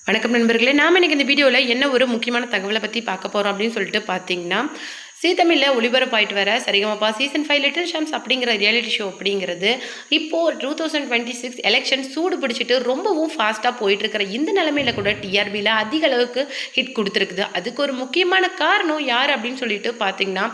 வணக்கம் நண்பர்களே. நாம் இன்னைக்கு இந்த வீடியோவில் என்ன ஒரு முக்கியமான தகவலை பற்றி பார்க்க போகிறோம் அப்படின்னு சொல்லிட்டு பார்த்தீங்கன்னா, ஜீ தமிழில் ஒளிபரப்பாயிட்டு வர சரிகமபா சீசன் 5 லிட்டில் ஷாம்ஸ் அப்படிங்கிற ரியாலிட்டி ஷோ அப்படிங்கிறது இப்போது 2026 எலெக்ஷன் சூடு பிடிச்சிட்டு ரொம்பவும் ஃபாஸ்ட்டாக போயிட்டுருக்கிற இந்த நிலமையில கூட டிஆர்பியில் அதிக அளவுக்கு ஹிட் கொடுத்துருக்குது. அதுக்கு ஒரு முக்கியமான காரணம் யார் அப்படின்னு சொல்லிட்டு பார்த்தீங்கன்னா,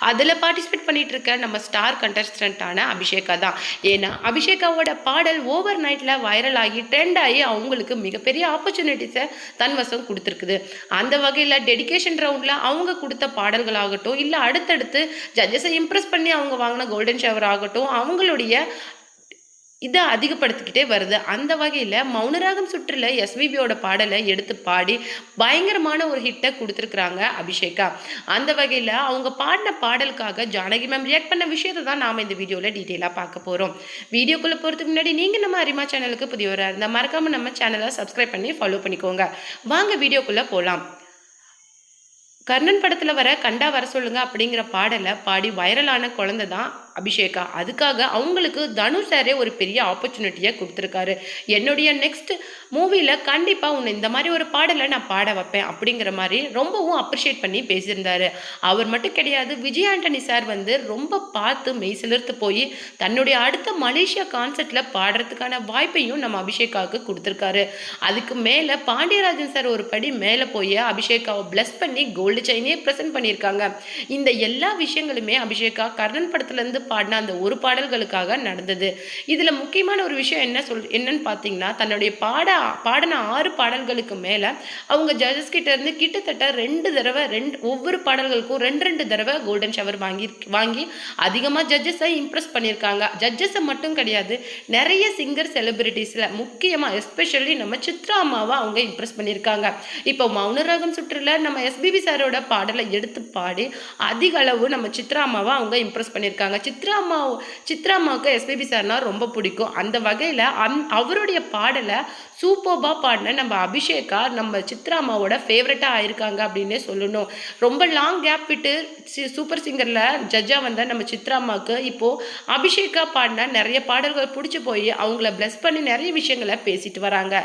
அதில் பார்ட்டிசிபேட் பண்ணிட்டு இருக்க நம்ம ஸ்டார் கண்டஸ்டன்ட்டான அபிஷேகா தான். ஏன்னா அபிஷேகாவோட பாடல் ஓவர் நைட்டில் வைரல் ஆகி ட்ரெண்ட் ஆகி அவங்களுக்கு மிகப்பெரிய ஆப்பர்ச்சுனிட்டிஸை தன்வசம் கொடுத்துருக்குது. அந்த வகையில் டெடிகேஷன் ரவுண்டில் அவங்க கொடுத்த பாடல்களாகட்டும், இல்லை அடுத்தடுத்து ஜட்ஜஸை இம்ப்ரெஸ் பண்ணி அவங்க வாங்கின கோல்டன் ஷவர் ஆகட்டும், அவங்களுடைய இதை அதிகப்படுத்திக்கிட்டே வருது. அந்த வகையில் மௌனராகம் சுற்றில் எஸ்பிபியோட பாடலை எடுத்து பாடி பயங்கரமான ஒரு ஹிட்டை கொடுத்துருக்குறாங்க அபிஷேகா. அந்த வகையில் அவங்க பாடின பாடலுக்காக ஜானகி மேம் ரியாக்ட் பண்ண விஷயத்தை தான் நாம் இந்த வீடியோவில் டீட்டெயிலாக பார்க்க போகிறோம். வீடியோக்குள்ளே போகிறதுக்கு முன்னாடி நீங்கள் நம்ம அரிமா சேனலுக்கு புதியவராக இருந்தால் மறக்காமல் நம்ம சேனலை சப்ஸ்கிரைப் பண்ணி ஃபாலோ பண்ணிக்கோங்க. வாங்க வீடியோக்குள்ளே போகலாம். கர்ணன் படத்தில் வர கண்டா வர சொல்லுங்க அப்படிங்கிற பாடலை பாடி வைரலான குழந்தை தான் அபிஷேகா. அதுக்காக அவங்களுக்கு தனுஷ் சாரே ஒரு பெரிய ஆப்பர்ச்சுனிட்டியை கொடுத்துருக்காரு. என்னுடைய நெக்ஸ்ட் மூவியில் கண்டிப்பாக உன்னை இந்த மாதிரி ஒரு பாடலை நான் பாட வைப்பேன் அப்படிங்கிற மாதிரி ரொம்பவும் அப்ரிஷியேட் பண்ணி பேசியிருந்தாரு. அவர் மட்டும் கிடையாது, விஜய் ஆண்டனி சார் ரொம்ப பார்த்து மெய்சிலிர்த்து போய் தன்னுடைய அடுத்த மலேசியா கான்சர்ட்டில் பாடுறதுக்கான வாய்ப்பையும் நம்ம அபிஷேகாவுக்கு கொடுத்துருக்காரு. அதுக்கு மேலே பாண்டியராஜன் சார் ஒரு படி மேலே போய் அபிஷேகாவை பிளஸ் பண்ணி கோல்டு செயினே ப்ரெசென்ட் பண்ணியிருக்காங்க. இந்த எல்லா விஷயங்களுமே அபிஷேகா கர்ணன் படத்துலேருந்து பாடின அந்த ஒரு பாடல்களுக்காக நடந்தது. இதில் முக்கியமான ஒரு விஷயம் என்னன்னு பார்த்தீங்கன்னா, தன்னுடைய பாடின 6 பாடல்களுக்கு மேலே அவங்க ஜட்ஜஸ் கிட்ட இருந்து கிட்டத்தட்ட 2 தடவை ஒவ்வொரு பாடல்களுக்கும் 2 தடவை கோல்டன் ஷவர் வாங்கி அதிகமாக ஜட்ஜஸை இம்ப்ரெஸ் பண்ணியிருக்காங்க. ஜட்ஜஸை மட்டும் கிடையாது, நிறைய சிங்கர் செலிபிரிட்டிஸில் முக்கியமாக எஸ்பெஷலி நம்ம சித்ரா அம்மாவை அவங்க இம்ப்ரெஸ் பண்ணியிருக்காங்க. இப்போ மௌனராகம் சுற்றுல நம்ம எஸ்பிபி சாரோட பாடலை எடுத்து பாடி அதிக அளவு நம்ம சித்ரா அம்மாவை அவங்க இம்ப்ரெஸ் பண்ணியிருக்காங்க. சித்ரா அம்மாவுக்கு எஸ்பிபி சார்னா ரொம்ப பிடிக்கும். அந்த வகையில் அவருடைய பாடலை சூப்பர்பாக பாடின நம்ம அபிஷேகா நம்ம சித்ரா அம்மாவோட ஃபேவரட்டாக ஆயிருக்காங்க அப்படின்னே சொல்லணும். ரொம்ப லாங் கேப் விட்டு சூப்பர் சிங்கரில் ஜட்ஜாக வந்த நம்ம சித்ரா அம்மாவுக்கு இப்போது அபிஷேகா பாடின நிறைய பாடல்கள் பிடிச்சி போய் அவங்கள பிளஸ் பண்ணி நிறைய விஷயங்களை பேசிட்டு வராங்க.